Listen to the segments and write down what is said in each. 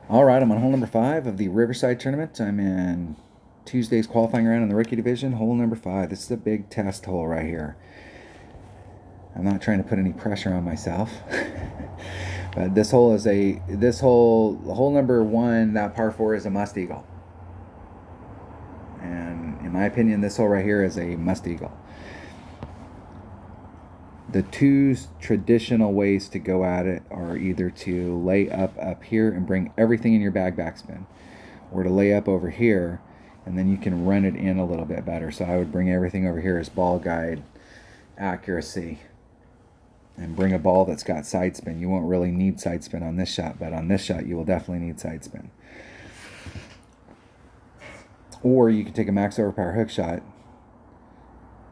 All right, I'm on hole number 5 of the Riverside tournament. I'm in Tuesday's qualifying round in the rookie division, hole number 5. This is a big test hole right here. I'm not trying to put any pressure on myself. But this hole is hole number 1, that par 4 is a must eagle. And in my opinion, this hole right here is a must eagle. The two traditional ways to go at it are either to lay up here and bring everything in your bag backspin, or to lay up over here and then you can run it in a little bit better. So I would bring everything over here as ball guide accuracy and bring a ball that's got side spin. You won't really need side spin on this shot, but on this shot you will definitely need side spin. Or you can take a max overpower hook shot,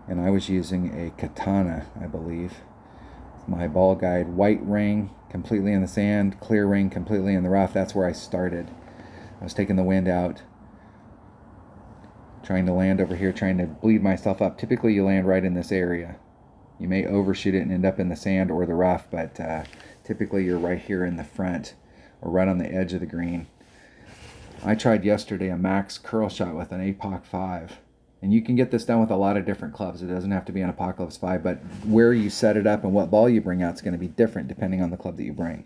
and I was using a katana, I believe. My ball guide, white ring completely in the sand, clear ring completely in the rough. That's where I started. I was taking the wind out, trying to land over here, trying to bleed myself up. Typically you land right in this area. You may overshoot it and end up in the sand or the rough, but typically you're right here in the front or right on the edge of the green. I tried yesterday a max curl shot with an APOC 5. And you can get this done with a lot of different clubs. It doesn't have to be an Apocalypse 5, but where you set it up and what ball you bring out is going to be different depending on the club that you bring.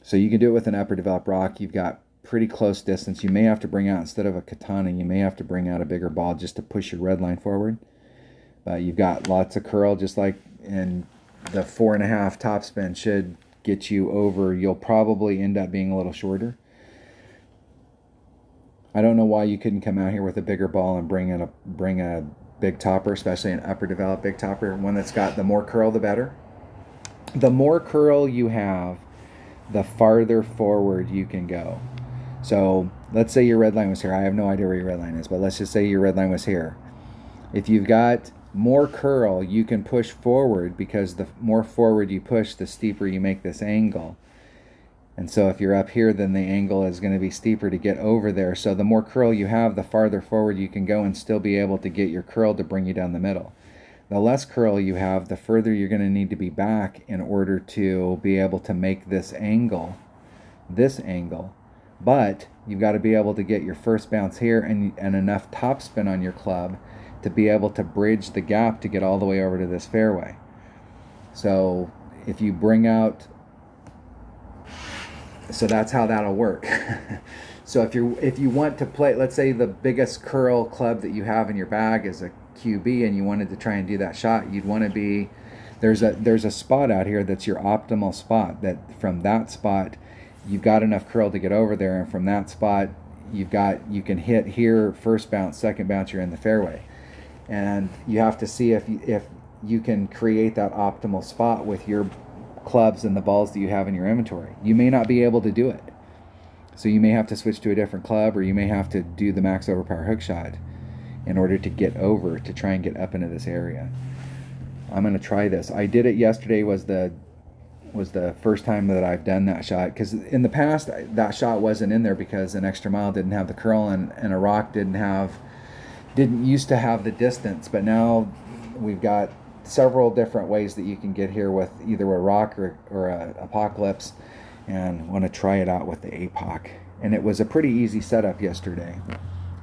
So you can do it with an upper developed rock. You've got pretty close distance. You may have to bring out, instead of a katana, you may have to bring out a bigger ball just to push your red line forward. But you've got lots of curl, just like in the 4.5 topspin should get you over. You'll probably end up being a little shorter. I don't know why you couldn't come out here with a bigger ball and bring a big topper, especially an upper developed big topper, one that's got the more curl the better. The more curl you have, the farther forward you can go. So let's say your red line was here. I have no idea where your red line is, but let's just say your red line was here. If you've got more curl, you can push forward, because the more forward you push, the steeper you make this angle. And so if you're up here, then the angle is going to be steeper to get over there. So the more curl you have, the farther forward you can go and still be able to get your curl to bring you down the middle. The less curl you have, the further you're going to need to be back in order to be able to make this angle. But you've got to be able to get your first bounce here and enough topspin on your club to be able to bridge the gap to get all the way over to this fairway. So if you bring out... So that's how that'll work. So if you want to play, let's say the biggest curl club that you have in your bag is a QB, and you wanted to try and do that shot, you'd want to be, there's a spot out here that's your optimal spot, that from that spot you've got enough curl to get over there, and from that spot you can hit here, first bounce, second bounce, you're in the fairway. And you have to see if you can create that optimal spot with your clubs and the balls that you have in your inventory. You may not be able to do it, so you may have to switch to a different club, or you may have to do the max overpower hook shot in order to get over, to try and get up into this area. I'm going to try this. I did it yesterday, was the first time that I've done that shot, because in the past that shot wasn't in there because an extra mile didn't have the curl, and a rock didn't used to have the distance. But now we've got several different ways that you can get here with either a rock or a Apocalypse, and want to try it out with the APOC. And it was a pretty easy setup yesterday.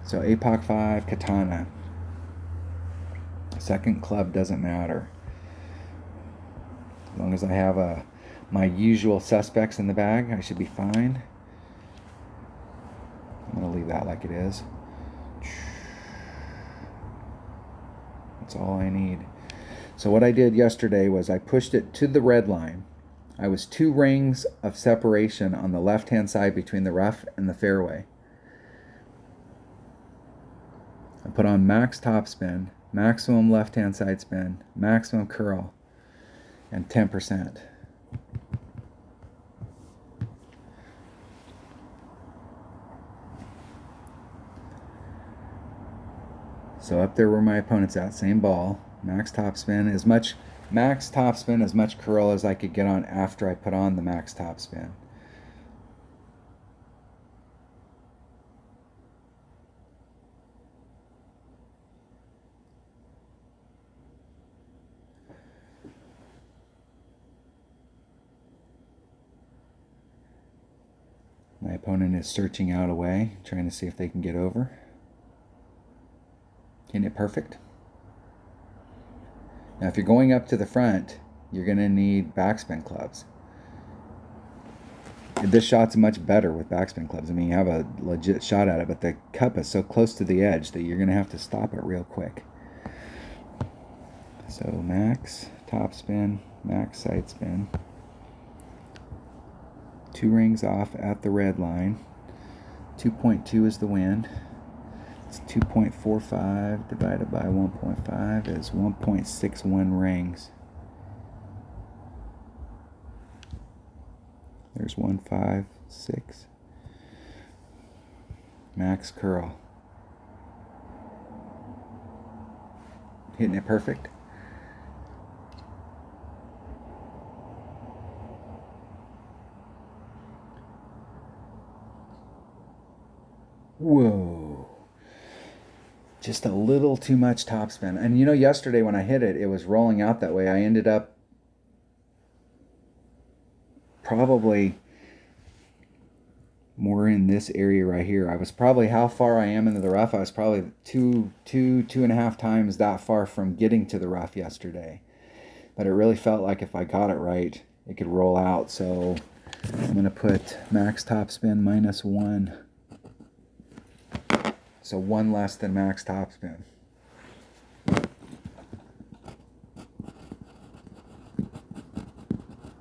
So APOC 5, katana. Second club doesn't matter. As long as I have my usual suspects in the bag, I should be fine. I'm going to leave that like it is. That's all I need. So what I did yesterday was I pushed it to the red line. I was 2 rings of separation on the left-hand side between the rough and the fairway. I put on max topspin, maximum left-hand side spin, maximum curl, and 10%. So up there where my opponent's at, same ball, max topspin, as much curl as I could get on after I put on the max topspin. My opponent is searching out a way, trying to see if they can get over. Hitting it perfect. Now, if you're going up to the front, you're going to need backspin clubs. This shot's much better with backspin clubs. I mean, you have a legit shot at it, but the cup is so close to the edge that you're going to have to stop it real quick. So max topspin, max side spin. 2 rings off at the red line. 2.2 is the wind. It's 2.45 divided by 1.5 is 1.61 rings. There's 1, 5, 6. Max curl. Hitting it perfect. Whoa. Just a little too much topspin. And you know, yesterday when I hit it, it was rolling out that way. I ended up probably more in this area right here. I was probably, how far I am into the rough, I was probably two and a half times that far from getting to the rough yesterday. But it really felt like if I got it right, it could roll out. So I'm going to put max topspin -1. So 1 less than max topspin.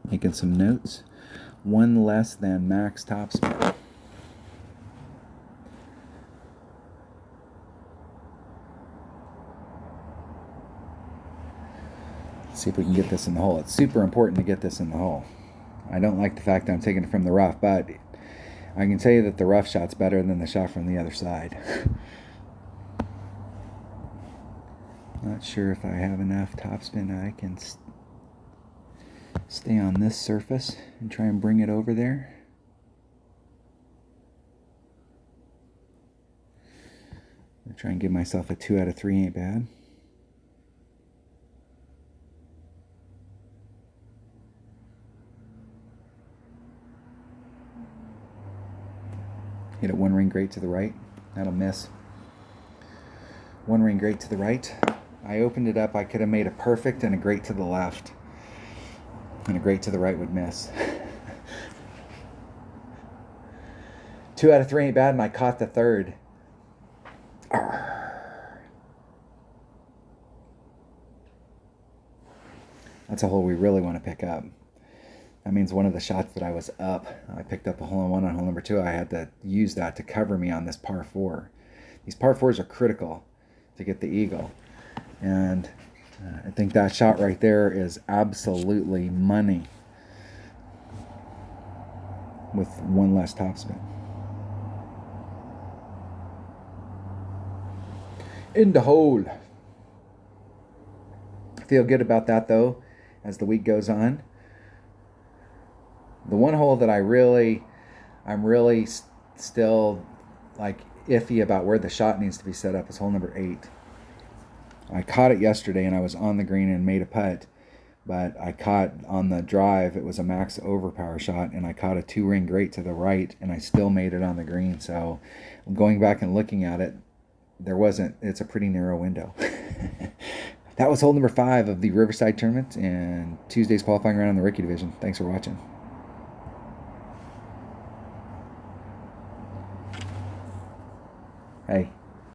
Making some notes. 1 less than max topspin. Let's see if we can get this in the hole. It's super important to get this in the hole. I don't like the fact that I'm taking it from the rough, but I can tell you that the rough shot's better than the shot from the other side. Not sure if I have enough topspin. I can stay on this surface and try and bring it over there. I'm gonna try and give myself a 2 out of 3 ain't bad. Hit it 1 ring great to the right. That'll miss. 1 ring great to the right. I opened it up. I could have made a perfect and a great to the left. And a great to the right would miss. 2 out of 3 ain't bad, and I caught the third. That's a hole we really want to pick up. That means one of the shots that I was up, I picked up a hole-in-one on hole number 2. I had to use that to cover me on this par 4. These par 4s are critical to get the eagle. And I think that shot right there is absolutely money with 1 less topspin. In the hole. I feel good about that though as the week goes on. The one hole that I'm really still like iffy about where the shot needs to be set up is hole number 8. I caught it yesterday and I was on the green and made a putt, but I caught on the drive, it was a max overpower shot, and I caught a 2 ring great to the right and I still made it on the green. So going back and looking at it, it's a pretty narrow window. That was hole number 5 of the Riverside tournament and Tuesday's qualifying round in the rookie division. Thanks for watching. Hey.